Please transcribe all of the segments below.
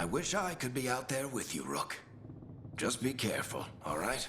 I wish I could be out there with you, Rook. Just be careful, all right?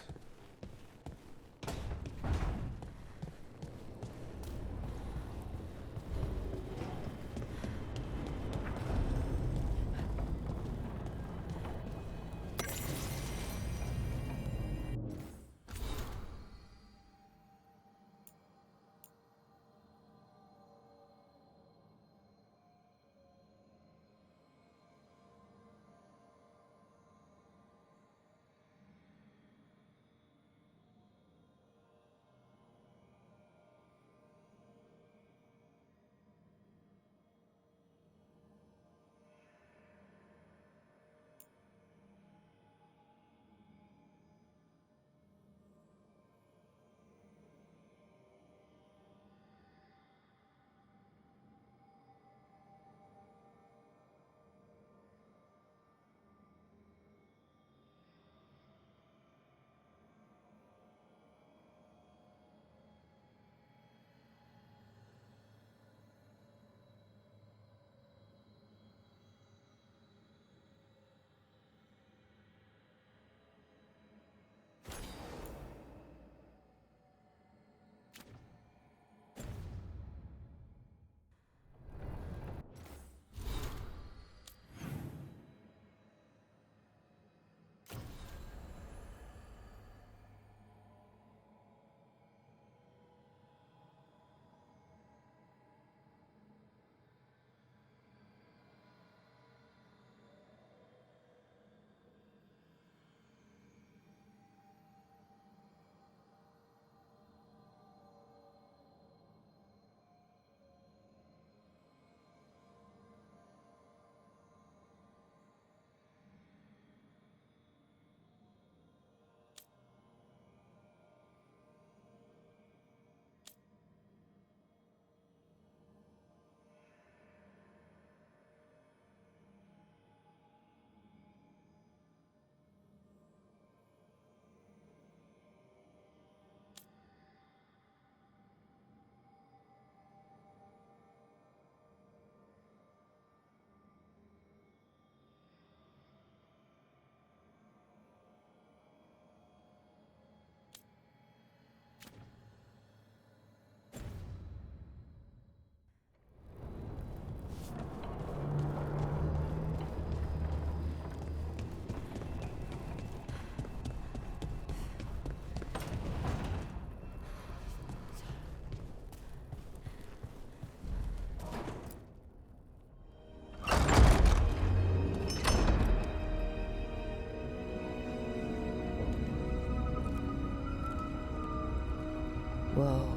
Whoa.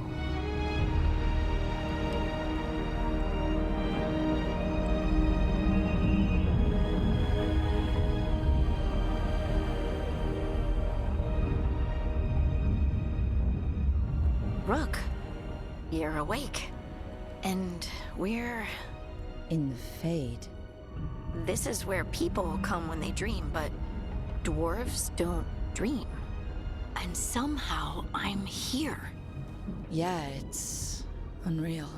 Rook, you're awake. And we're... In the Fade. This is where people come when they dream, but dwarves don't dream. And somehow I'm here. Yeah, it's unreal.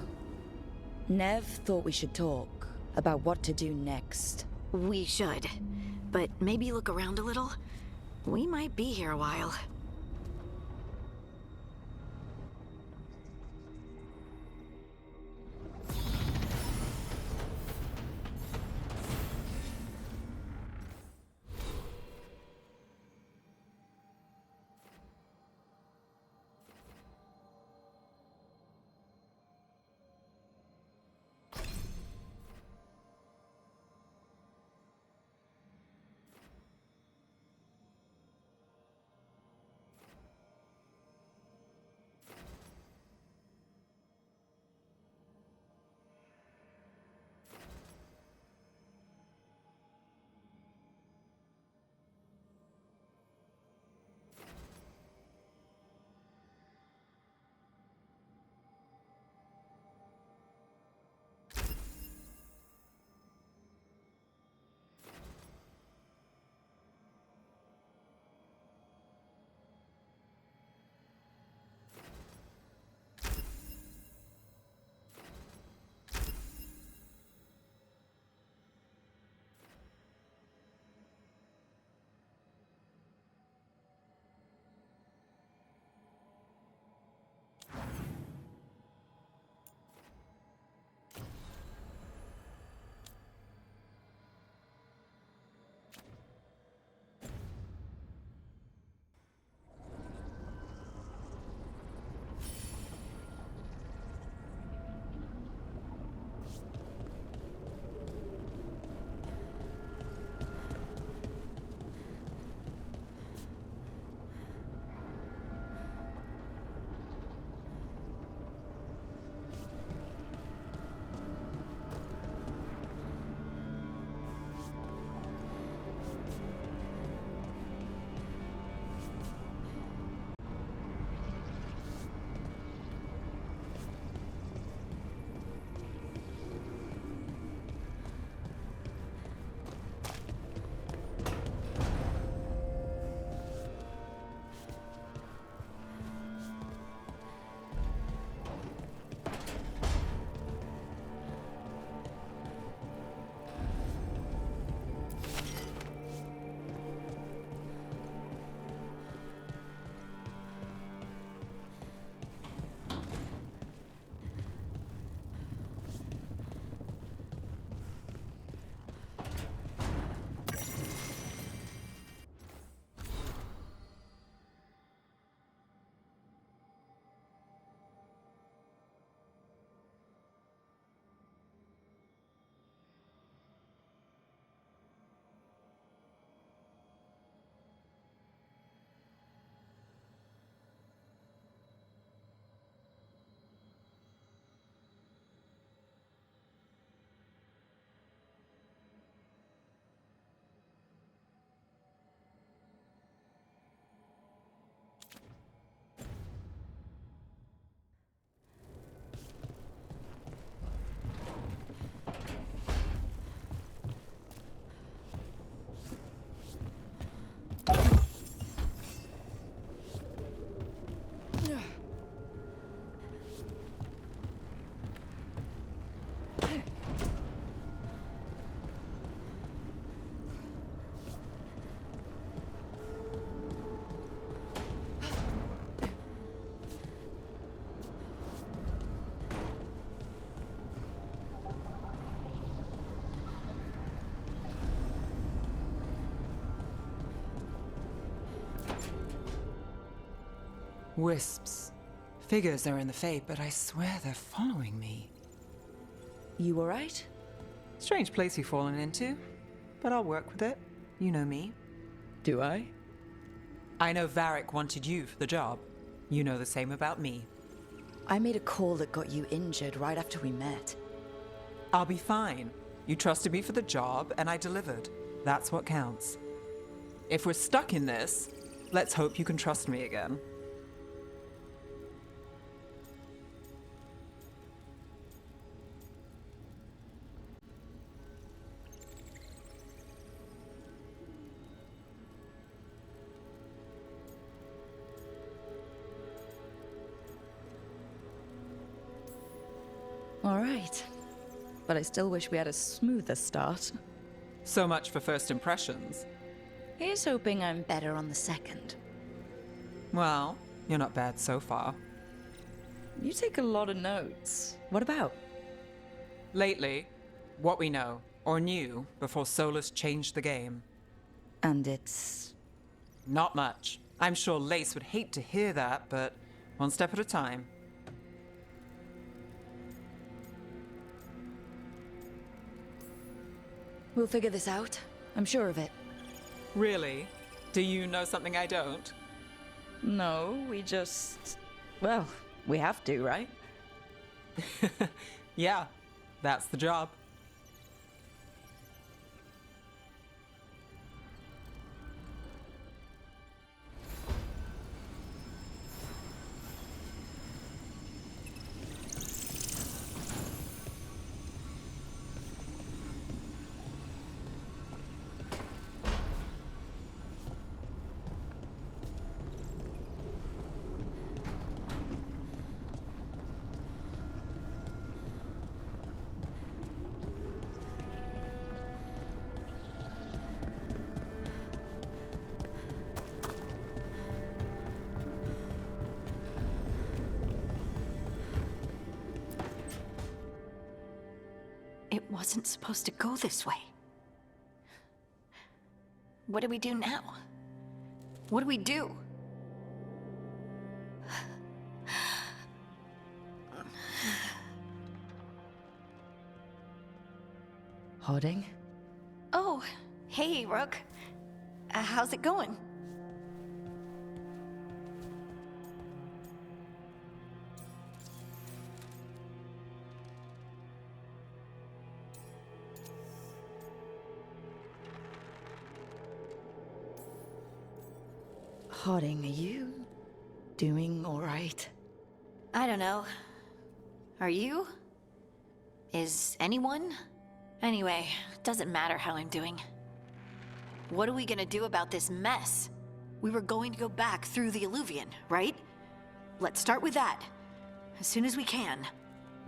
Nev thought we should talk about what to do next. We should. But maybe look around a little. We might be here a while. Wisps. Figures are in the fate, but I swear they're following me. You alright? Strange place you've fallen into, but I'll work with it. You know me. Do I? I know Varric wanted you for the job. You know the same about me. I made a call that got you injured right after we met. I'll be fine. You trusted me for the job, and I delivered. That's what counts. If we're stuck in this, let's hope you can trust me again. Alright. But I still wish we had a smoother start. So much for first impressions. Here's hoping I'm better on the second. Well, you're not bad so far. You take a lot of notes. What about? Lately, what we know, or knew, before Solus changed the game. And it's... Not much. I'm sure Lace would hate to hear that, but one step at a time. We'll figure this out. I'm sure of it. Really? Do you know something I don't? No, we just... Well, we have to, right? Yeah, that's the job. It wasn't supposed to go this way. What do we do now? What do we do? Hoarding? Oh, hey, Rook. How's it going? Hoarding, are you doing alright? I don't know. Are you? Is anyone? Anyway, doesn't matter how I'm doing. What are we gonna do about this mess? We were going to go back through the Illuvian, right? Let's start with that. As soon as we can.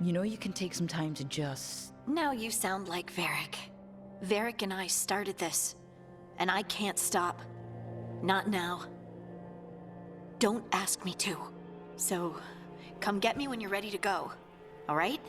You know you can take some time to just... Now you sound like Varric. Varric and I started this. And I can't stop. Not now. Don't ask me to. So, come get me when you're ready to go. All right?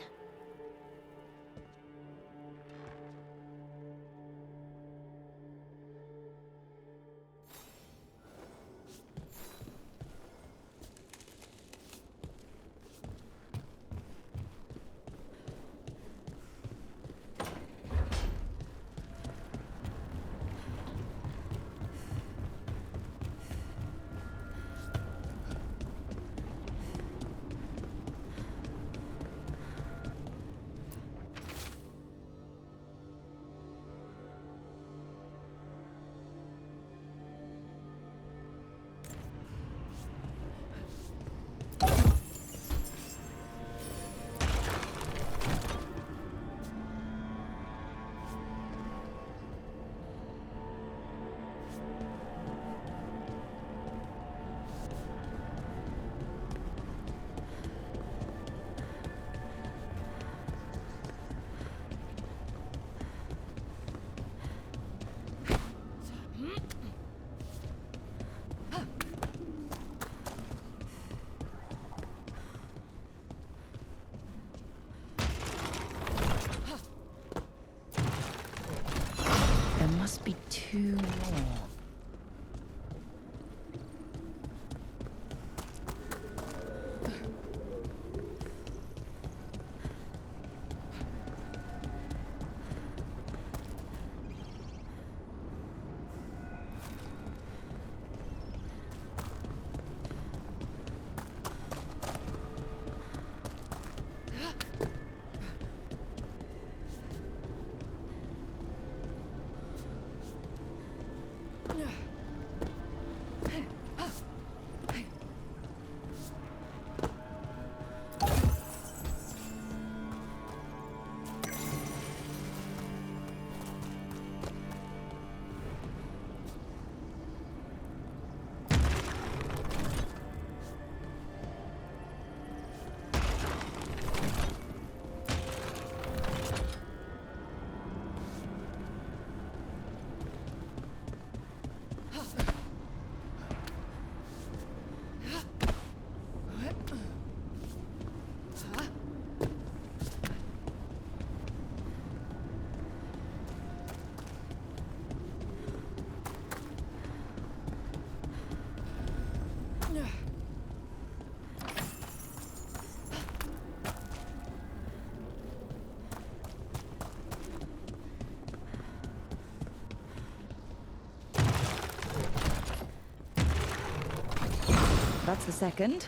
That's the second.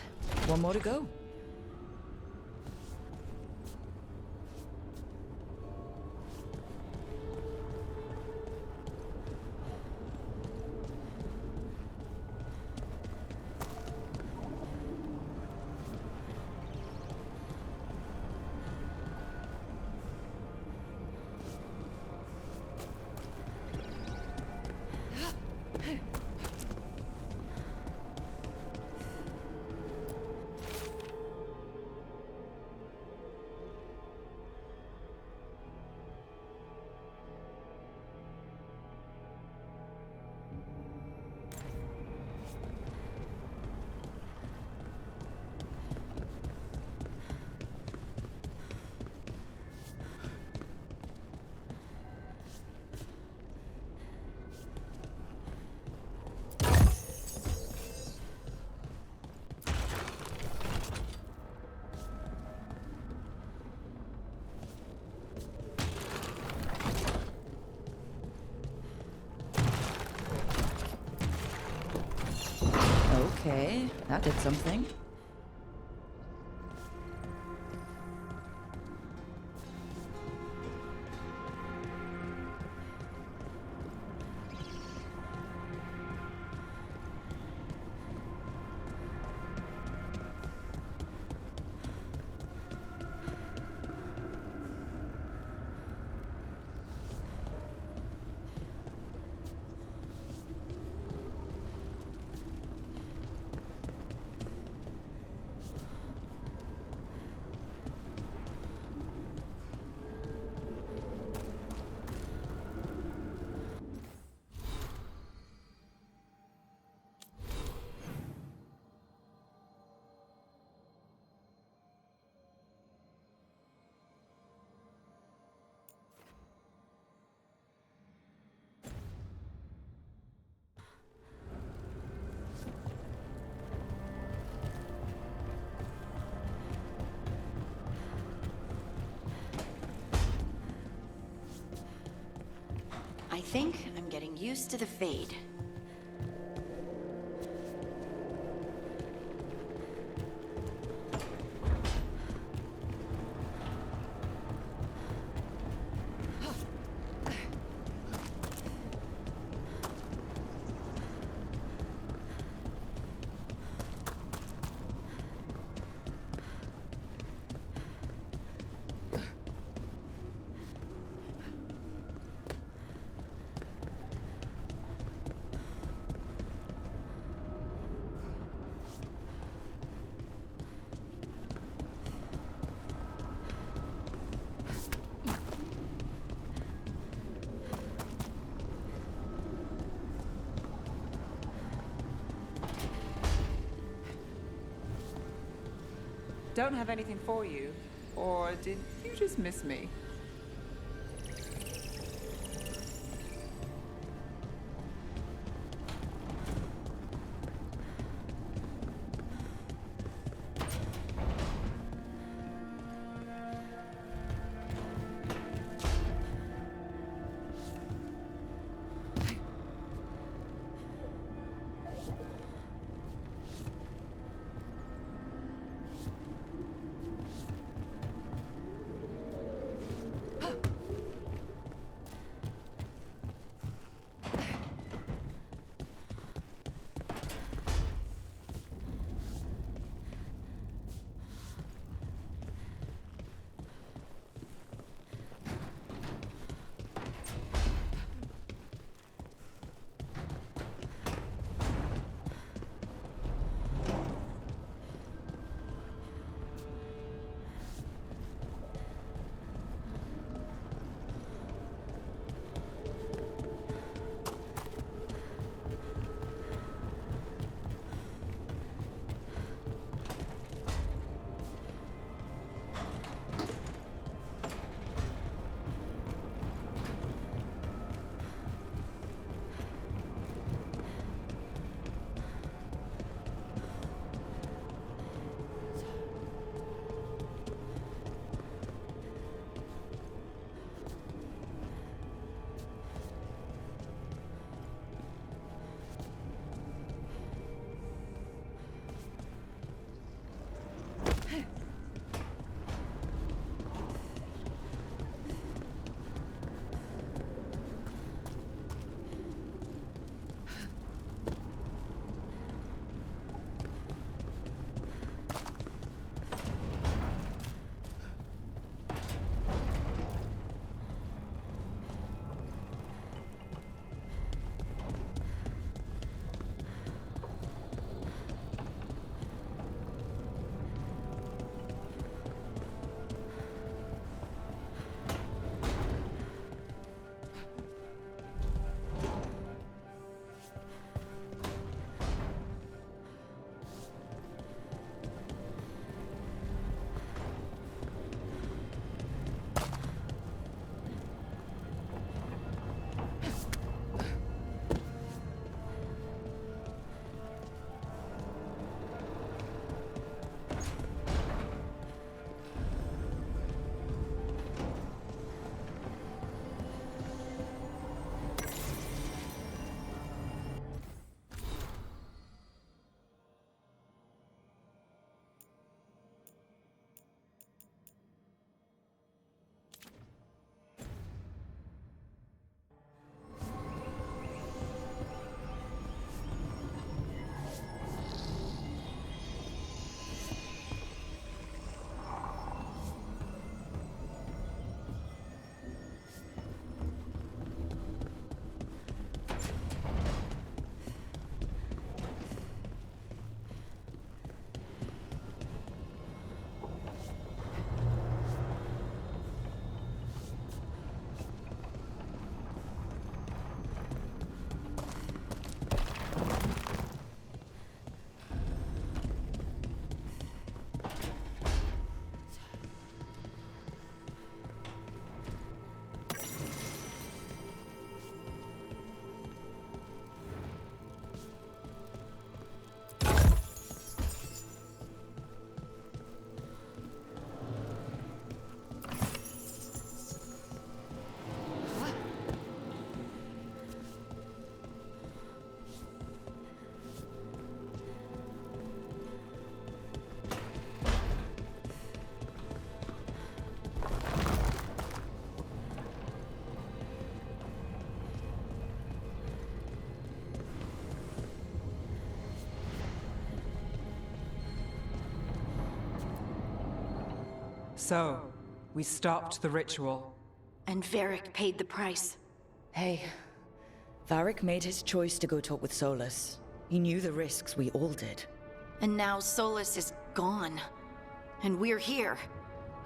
One more to go. Okay, that did something. I think I'm getting used to the fade. Don't have anything for you. Or did you just miss me? So, we stopped the ritual. And Varric paid the price. Hey, Varric made his choice to go talk with Solus. He knew the risks, we all did. And now Solus is gone. And we're here.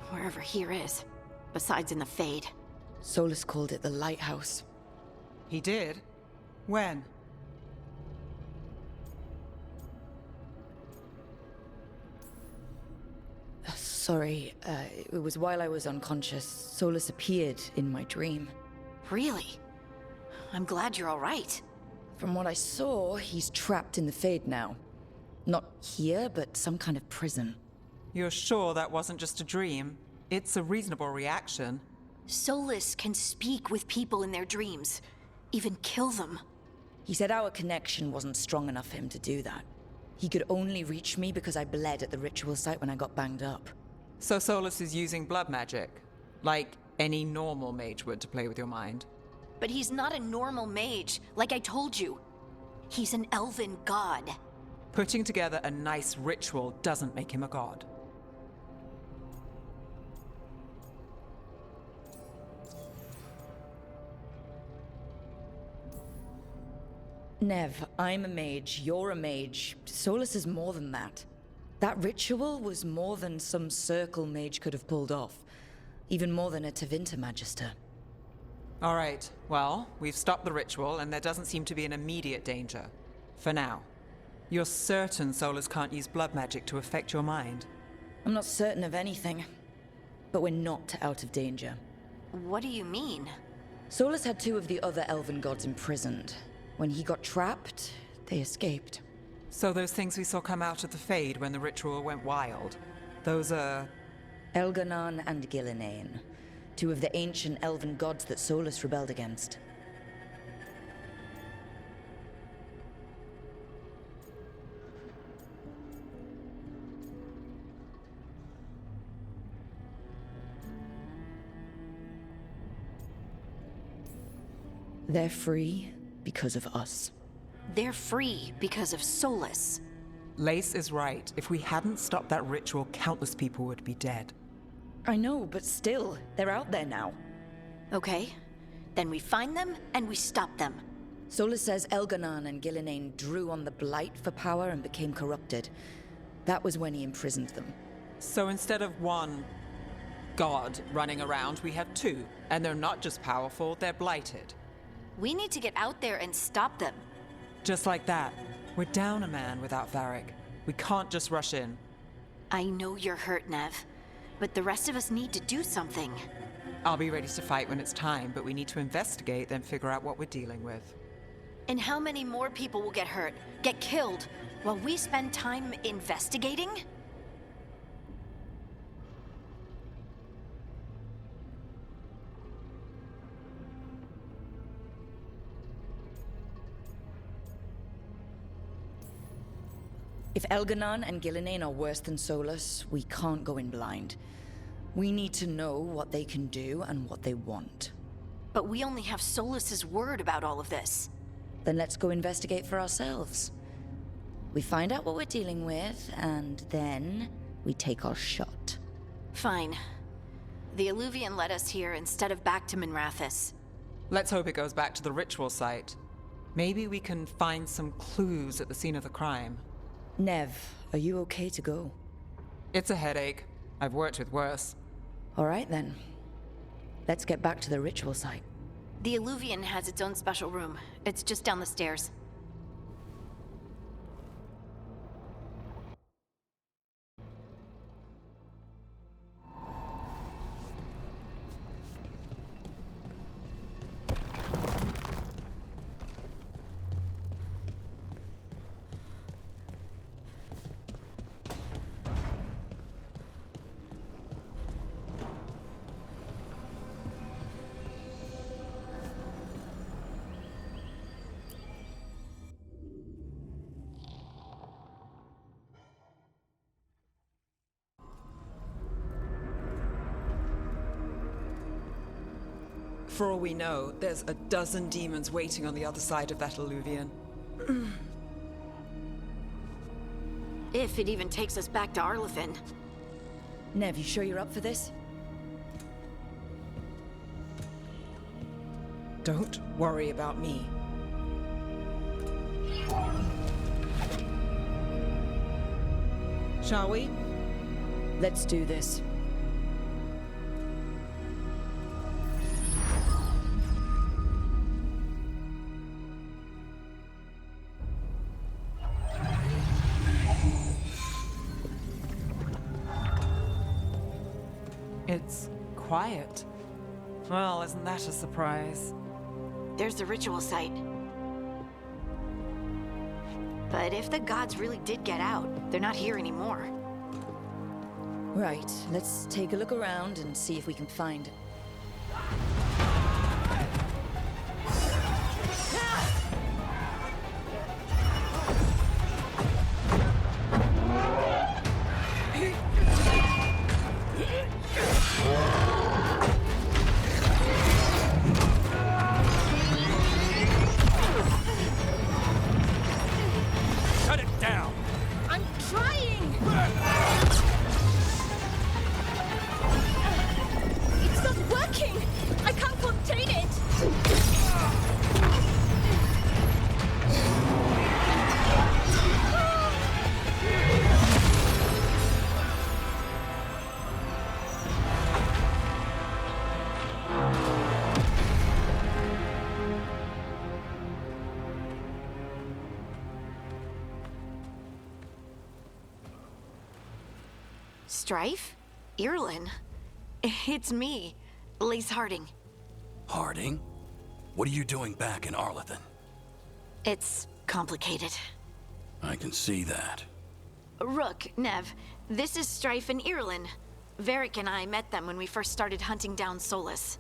Wherever here is. Besides in the Fade. Solus called it the Lighthouse. He did? When? Sorry, it was while I was unconscious. Solus appeared in my dream. Really? I'm glad you're all right. From what I saw, he's trapped in the Fade now. Not here, but some kind of prison. You're sure that wasn't just a dream? It's a reasonable reaction. Solus can speak with people in their dreams. Even kill them. He said our connection wasn't strong enough for him to do that. He could only reach me because I bled at the ritual site when I got banged up. So Solus is using blood magic, like any normal mage would to play with your mind. But he's not a normal mage, like I told you. He's an elven god. Putting together a nice ritual doesn't make him a god. Nev, I'm a mage, you're a mage. Solus is more than that. That ritual was more than some circle mage could have pulled off. Even more than a Tevinter Magister. All right, well, we've stopped the ritual and there doesn't seem to be an immediate danger. For now. You're certain Solus can't use blood magic to affect your mind? I'm not certain of anything. But we're not out of danger. What do you mean? Solus had two of the other elven gods imprisoned. When he got trapped, they escaped. So those things we saw come out of the Fade when the ritual went wild, those are... Elganan and Gillinane, two of the ancient elven gods that Solus rebelled against. They're free because of us. They're free because of Solus. Lace is right. If we hadn't stopped that ritual, countless people would be dead. I know, but still, they're out there now. Okay, then we find them and we stop them. Solus says Elganon and Gillinane drew on the Blight for power and became corrupted. That was when he imprisoned them. So instead of one god running around, we have two. And they're not just powerful, they're blighted. We need to get out there and stop them. Just like that. We're down a man without Varric. We can't just rush in. I know you're hurt, Nev, but the rest of us need to do something. I'll be ready to fight when it's time, but we need to investigate, then figure out what we're dealing with. And how many more people will get hurt, get killed, while we spend time investigating? If Elganon and Gillinane are worse than Solus, we can't go in blind. We need to know what they can do and what they want. But we only have Solus's word about all of this. Then let's go investigate for ourselves. We find out what we're dealing with, and then we take our shot. Fine. The Illuvian led us here instead of back to Minrathous. Let's hope it goes back to the ritual site. Maybe we can find some clues at the scene of the crime. Nev, are you okay to go? It's a headache. I've worked with worse. All right then. Let's get back to the ritual site. The Illuvian has its own special room. It's just down the stairs. For all we know, there's a dozen demons waiting on the other side of that Illuvian. If it even takes us back to Arlethan. Nev, you sure you're up for this? Don't worry about me. Shall we? Let's do this. It's quiet. Well, isn't that a surprise? There's the ritual site. But if the gods really did get out, they're not here anymore. Right, let's take a look around and see if we can find it. Shut it down! I'm trying! It's not working! I can't contain it! Strife? Irlin? It's me, Lace Harding. Harding? What are you doing back in Arlethan? It's complicated. I can see that. Rook, Nev, this is Strife and Irlin. Varric and I met them when we first started hunting down Solus.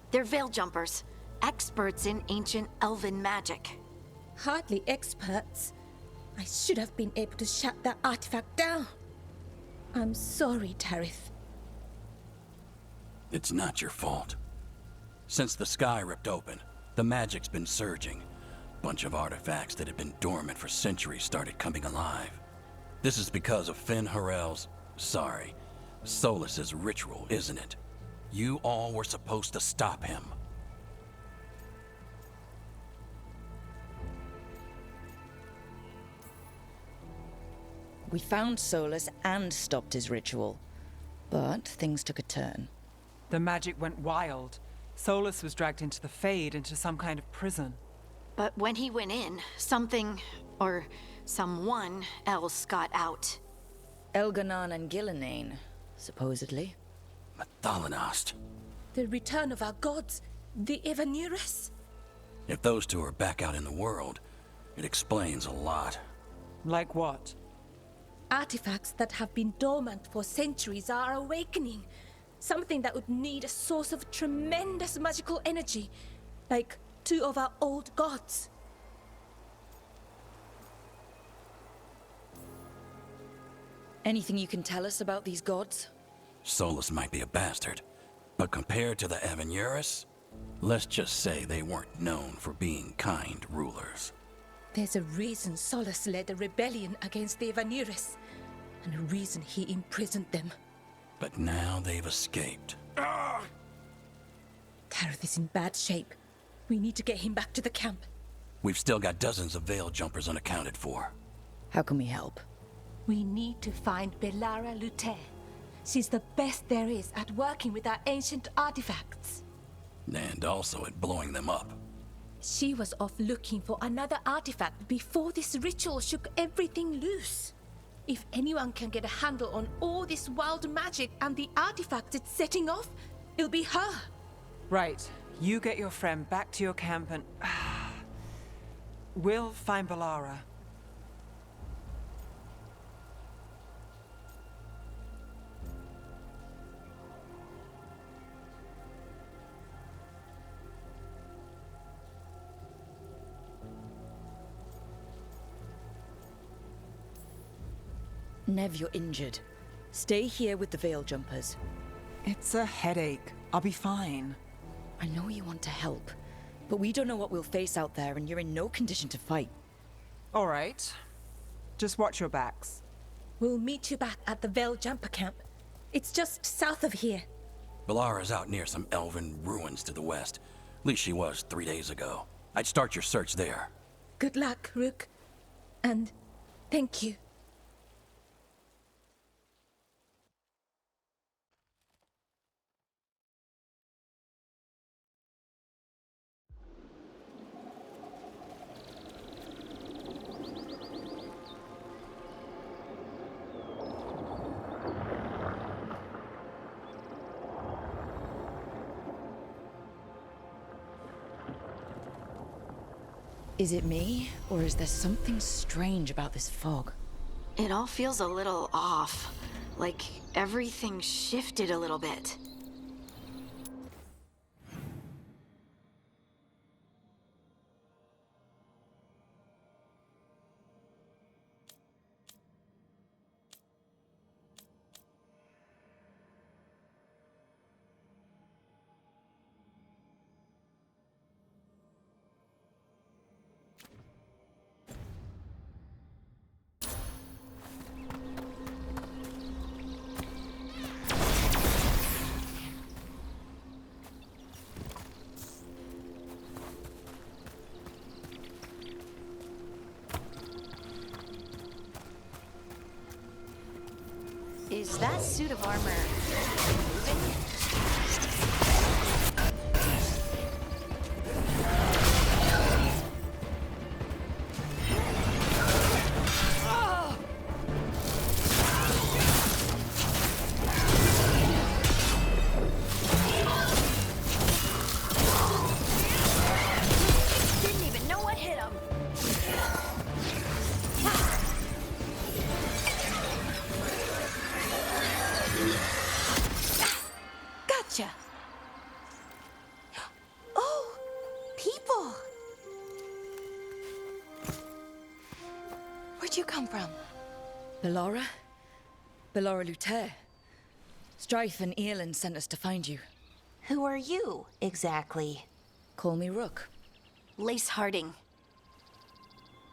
They're veil jumpers, experts in ancient elven magic. Hardly experts. I should have been able to shut that artifact down. I'm sorry, Tarith. It's not your fault. Since the sky ripped open, The magic's been surging. Bunch of artifacts that had been dormant for centuries started coming alive. This is because of Solas's ritual, isn't it? You all were supposed to stop him. We found Solas and stopped his ritual. But things took a turn. The magic went wild. Solas was dragged into the Fade, into some kind of prison. But when he went in, something, or someone else got out. Elganan and Gillenane, supposedly. Mathalanost. The return of our gods, the Evanurus. If those two are back out in the world, it explains a lot. Like what? Artifacts that have been dormant for centuries are awakening. Something that would need a source of tremendous magical energy, like two of our old gods. Anything you can tell us about these gods? Solas might be a bastard, but compared to the Evanurus, let's just say they weren't known for being kind rulers. There's a reason Solas led a rebellion against the Evanurus, and a reason he imprisoned them. But now they've escaped. Tareth is in bad shape. We need to get him back to the camp. We've still got dozens of Veil jumpers unaccounted for. How can we help? We need to find Belara Lute. She's the best there is at working with our ancient artifacts. And also at blowing them up. She was off looking for another artifact before this ritual shook everything loose. If anyone can get a handle on all this wild magic and the artifacts it's setting off, it'll be her. Right. You get your friend back to your camp and... we'll find Belara. Nev, you're injured. Stay here with the Veil jumpers. It's a headache. I'll be fine. I know you want to help, but we don't know what we'll face out there, and you're in no condition to fight. All right. Just watch your backs. We'll meet you back at the Veil jumper camp. It's just south of here. Belara's out near some elven ruins to the west. At least she was 3 days ago. I'd start your search there. Good luck, Rook. And thank you. Is it me, or is there something strange about this fog? It all feels a little off. Like everything shifted a little bit. Is that suit of armor moving? Didn't even know what hit him. Gotcha. Oh, people. Where'd you come from? Belara? Belara Lute. Strife and Earlin sent us to find you. Who are you, exactly? Call me Rook. Lace Harding.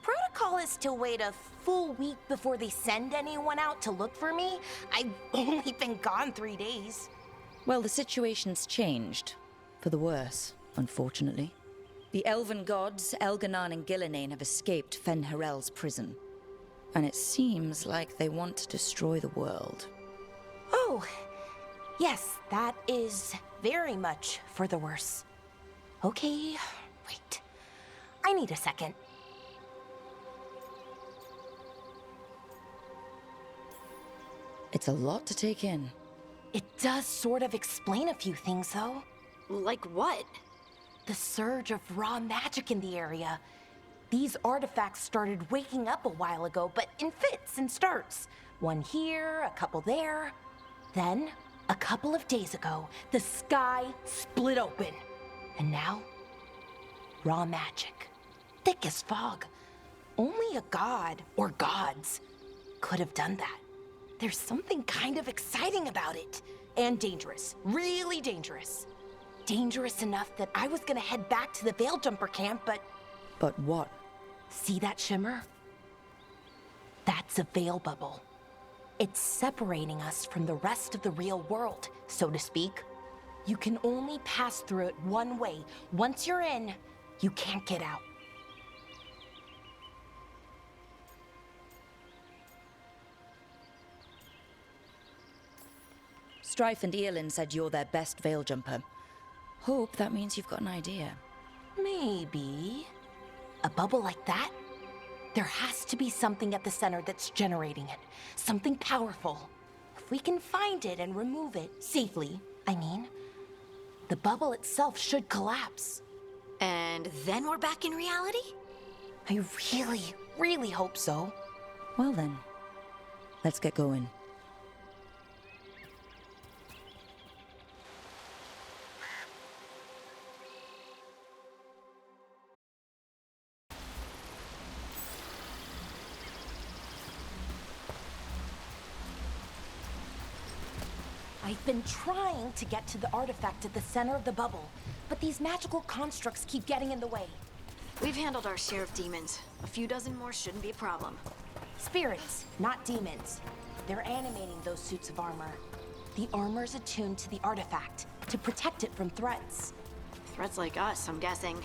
Protocol is to wait a full week before they send anyone out to look for me. I've only been gone 3 days. Well, the situation's changed. For the worse, unfortunately. The elven gods, Elganan and Gillinane, have escaped Fen'Harel's prison. And it seems like they want to destroy the world. Oh, yes, that is very much for the worse. Okay, wait. I need a second. It's a lot to take in. It does sort of explain a few things, though. Like what? The surge of raw magic in the area. These artifacts started waking up a while ago, but in fits and starts. One here, a couple there. Then, a couple of days ago, the sky split open. And now, raw magic. Thick as fog. Only a god, or gods, could have done that. There's something kind of exciting about it. And dangerous. Really dangerous. Dangerous enough that I was gonna head back to the Veil Jumper camp, but... But what? See that shimmer? That's a veil bubble. It's separating us from the rest of the real world, so to speak. You can only pass through it one way. Once you're in, you can't get out. Strife and Eolin said you're their best Veil Jumper. Hope that means you've got an idea. Maybe. A bubble like that? There has to be something at the center that's generating it. Something powerful. If we can find it and remove it, safely, I mean, the bubble itself should collapse. And then we're back in reality? I really, really hope so. Well then, let's get going. I've been trying to get to the artifact at the center of the bubble, but these magical constructs keep getting in the way. We've handled our share of demons. A few dozen more shouldn't be a problem. Spirits, not demons. They're animating those suits of armor. The armor's attuned to the artifact, to protect it from threats. Threats like us, I'm guessing.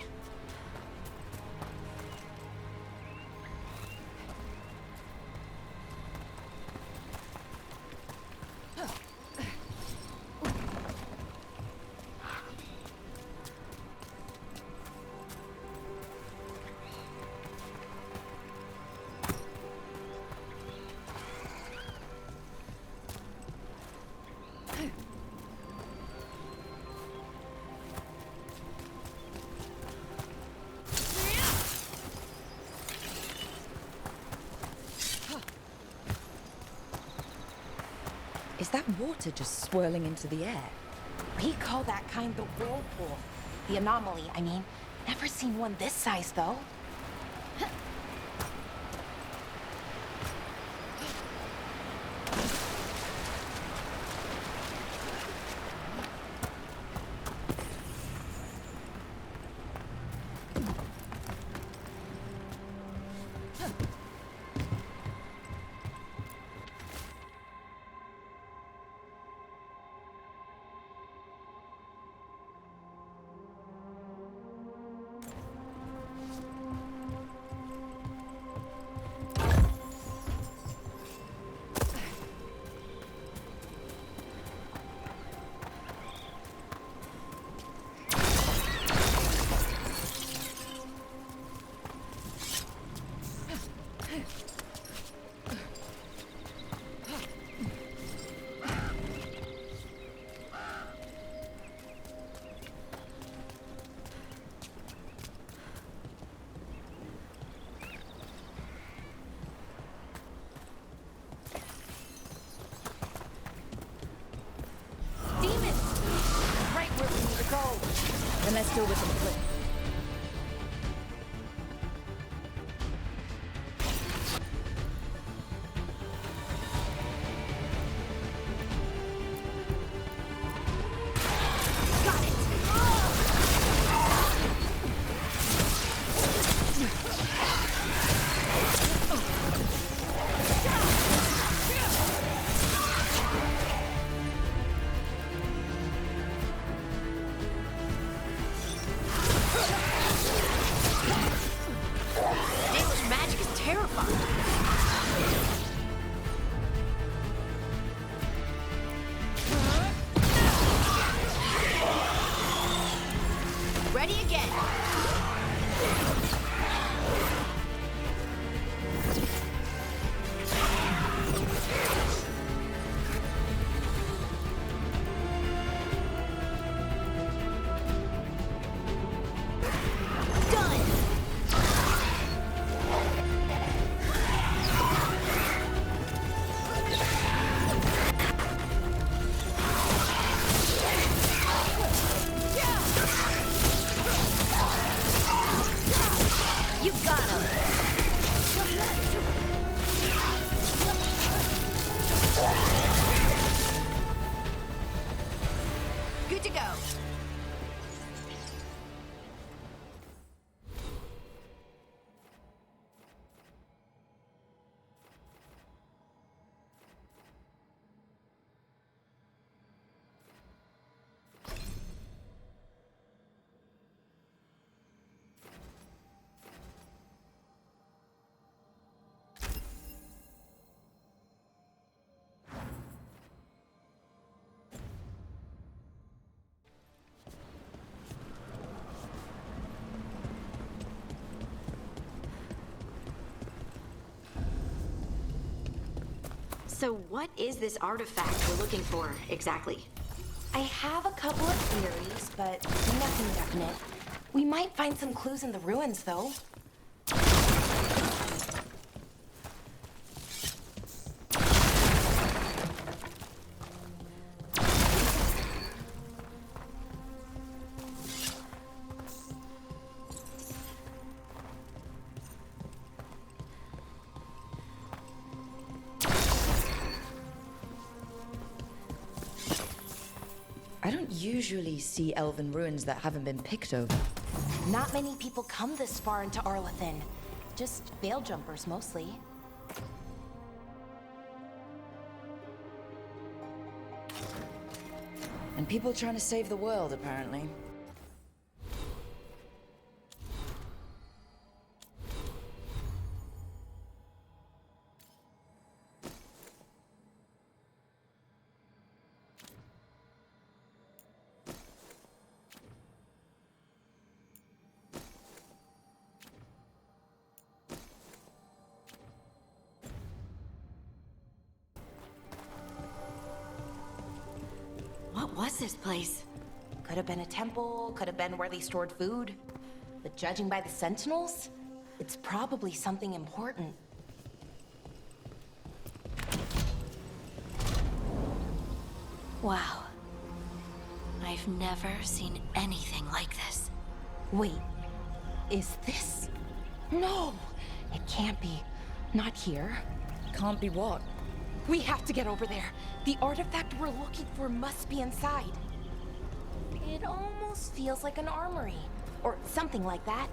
Is that water just swirling into the air? We call that kind the whirlpool. The anomaly, I mean. Never seen one this size, though. Then let's deal with them quick. to go. So what is this artifact we're looking for, exactly? I have a couple of theories, but nothing definite. We might find some clues in the ruins, though. I don't usually see elven ruins that haven't been picked over. Not many people come this far into Arlathan. Just veil jumpers, mostly. And people trying to save the world, apparently. What was this place? Could have been a temple, could have been where they stored food. But judging by the sentinels, it's probably something important. Wow. I've never seen anything like this. Wait, is this? No, it can't be. Not here. Can't be what? We have to get over there. The artifact we're looking for must be inside. It almost feels like an armory, or something like that.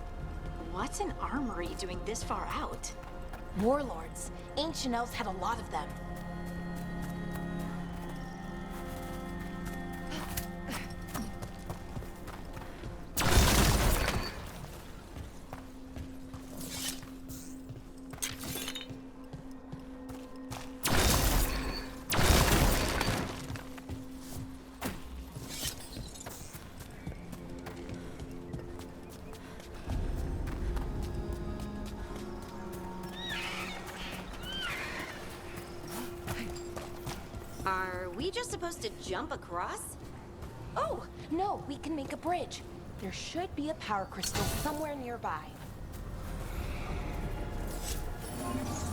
What's an armory doing this far out? Warlords. Ancient elves had a lot of them. Are we just supposed to jump across? Oh, no, we can make a bridge. There should be a power crystal somewhere nearby.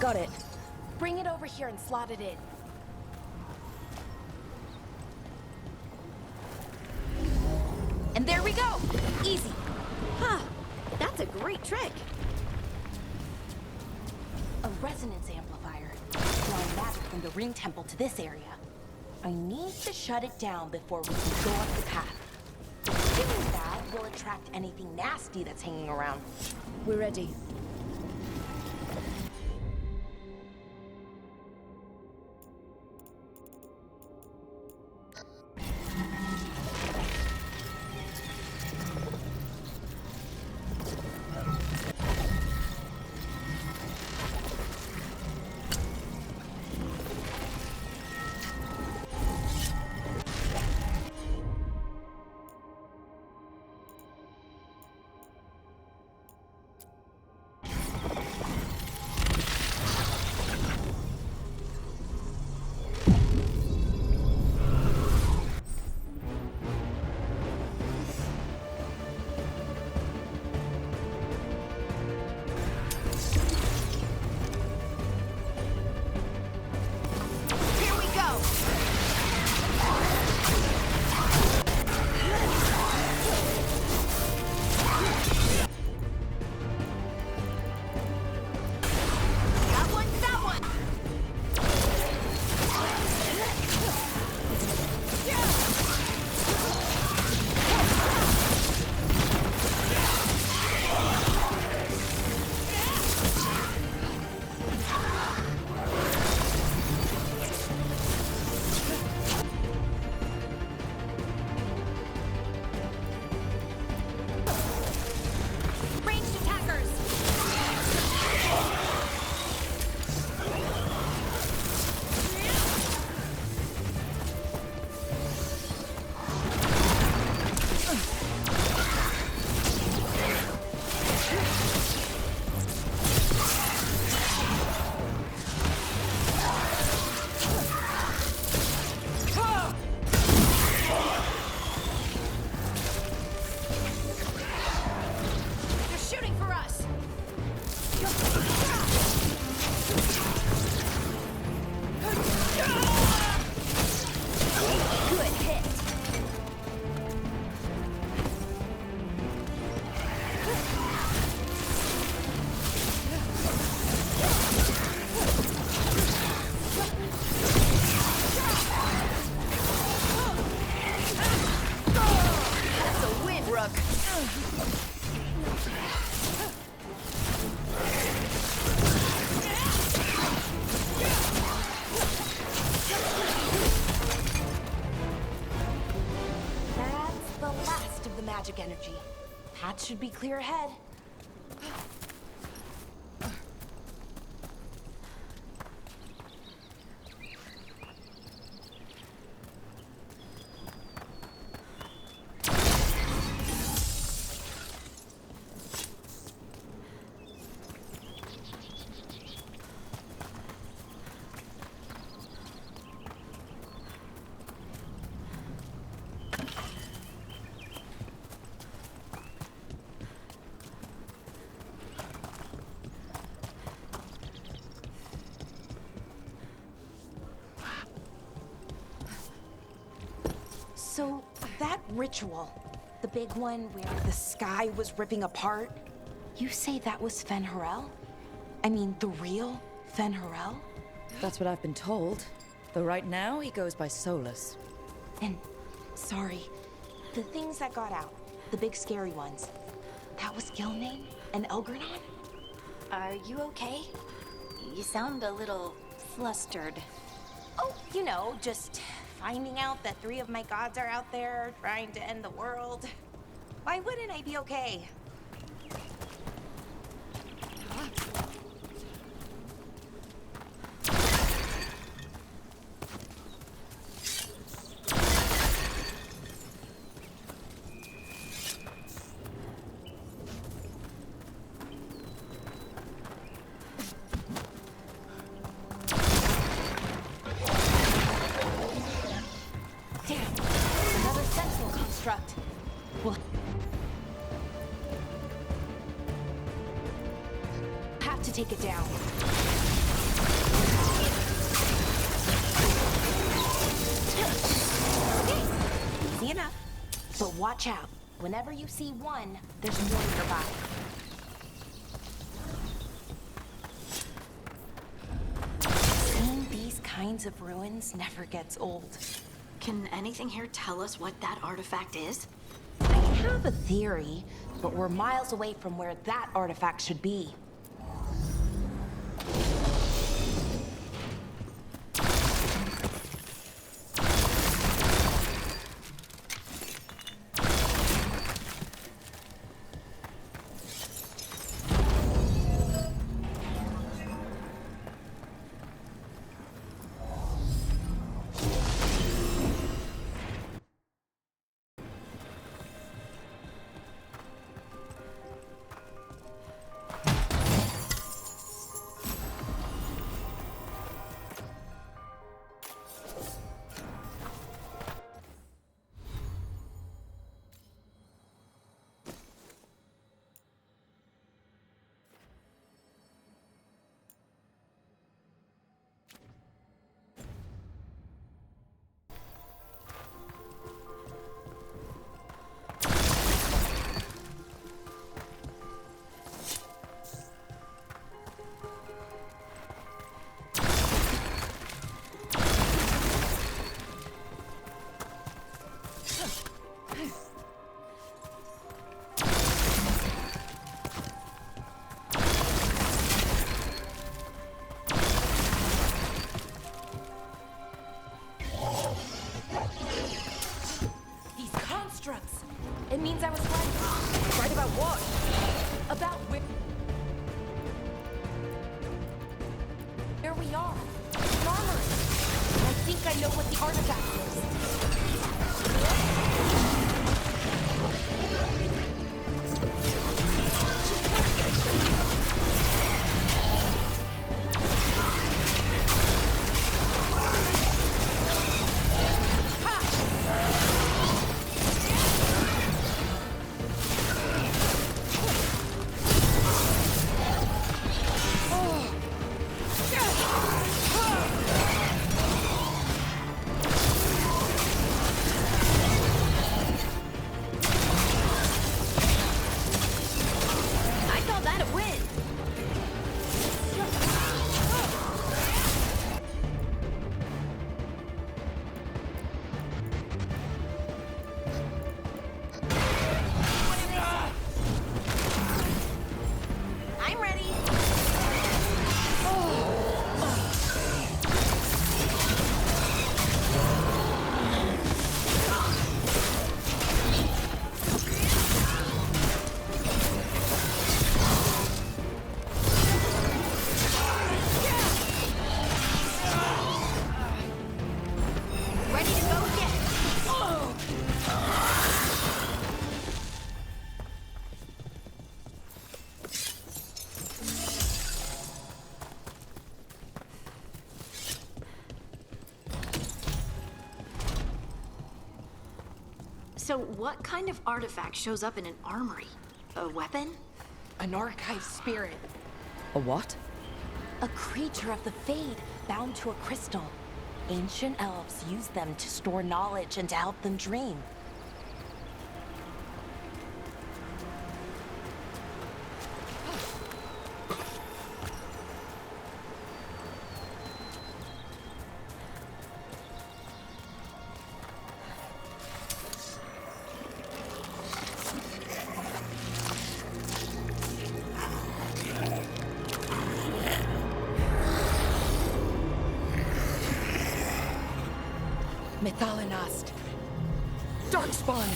Got it. Bring it over here and slot it in. And there we go! Easy. Huh. That's a great trick. A resonance amplifier. Drawing magic from the ring temple to this area. I need to shut it down before we can go up the path. Doing that will attract anything nasty that's hanging around. We're ready. That's the last of the magic energy. Path should be clear ahead. So, that ritual, the big one where the sky was ripping apart, you say that was Fen'Harel? I mean, the real Fen'Harel? That's what I've been told. Though right now, he goes by Solus. And, sorry, the things that got out, the big scary ones, that was Gilnane and Elgranon? Are you okay? You sound a little flustered. Oh, you know, just finding out that 3 of my gods are out there trying to end the world. Why wouldn't I be okay? We'll have to take it down. Easy enough. But watch out. Whenever you see one, there's more nearby. Seeing these kinds of ruins never gets old. Can anything here tell us what that artifact is? I have a theory, but we're miles away from where that artifact should be. It means I was right. Right about what? About where we are. The armory. I think I know what the artifact So what kind of artifact shows up in an armory? A weapon? An archive spirit. A what? A creature of the Fade, bound to a crystal. Ancient elves use them to store knowledge and to help them dream. Methalinast. Darkspawn.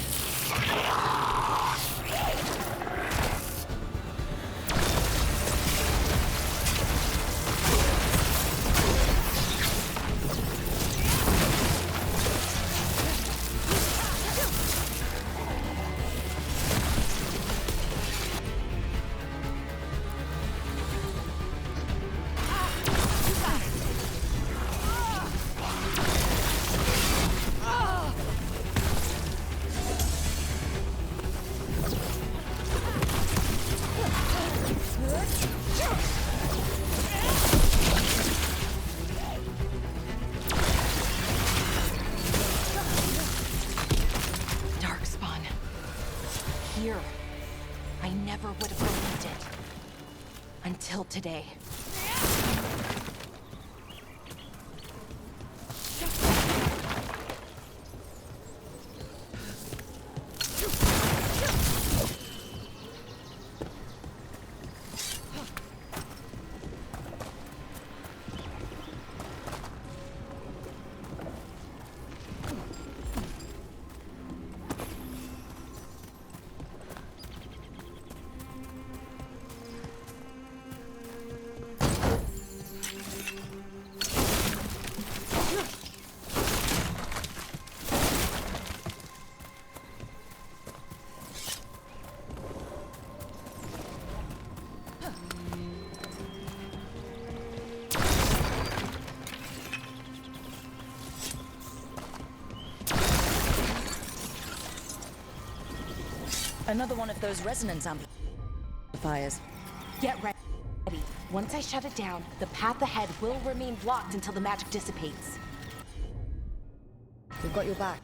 Here. I never would have believed it. Until today. Another one of those resonance amplifiers. Get ready. Once I shut it down, the path ahead will remain blocked until the magic dissipates. We've got your back.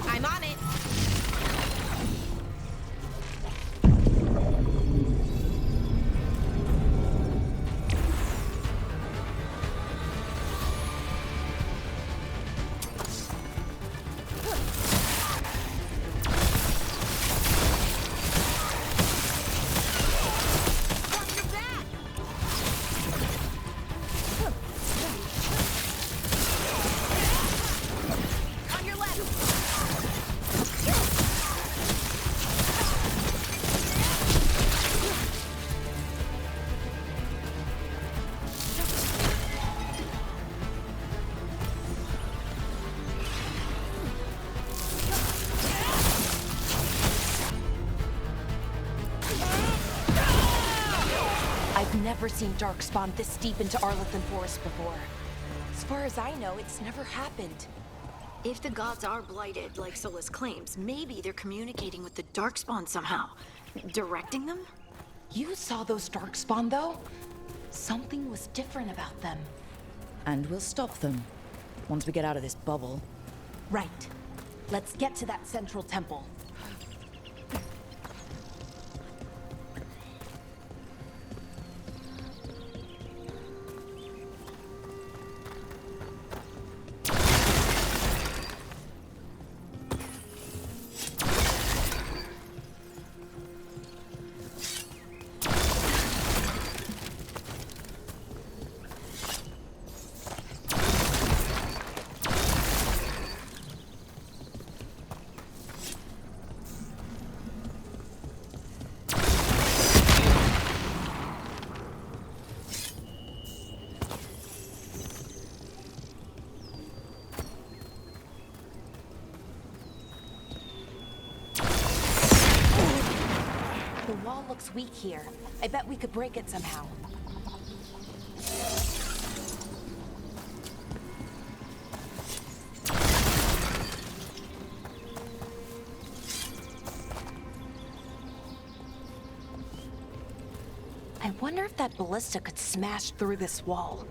I'm on it. I've never seen Darkspawn this deep into Arlethan Forest before. As far as I know, it's never happened. If the gods are blighted, like Solus claims, maybe they're communicating with the Darkspawn somehow. Directing them? You saw those Darkspawn, though? Something was different about them. And we'll stop them. Once we get out of this bubble. Right. Let's get to that central temple. The wall looks weak here. I bet we could break it somehow. wonder if that ballista could smash through this wall.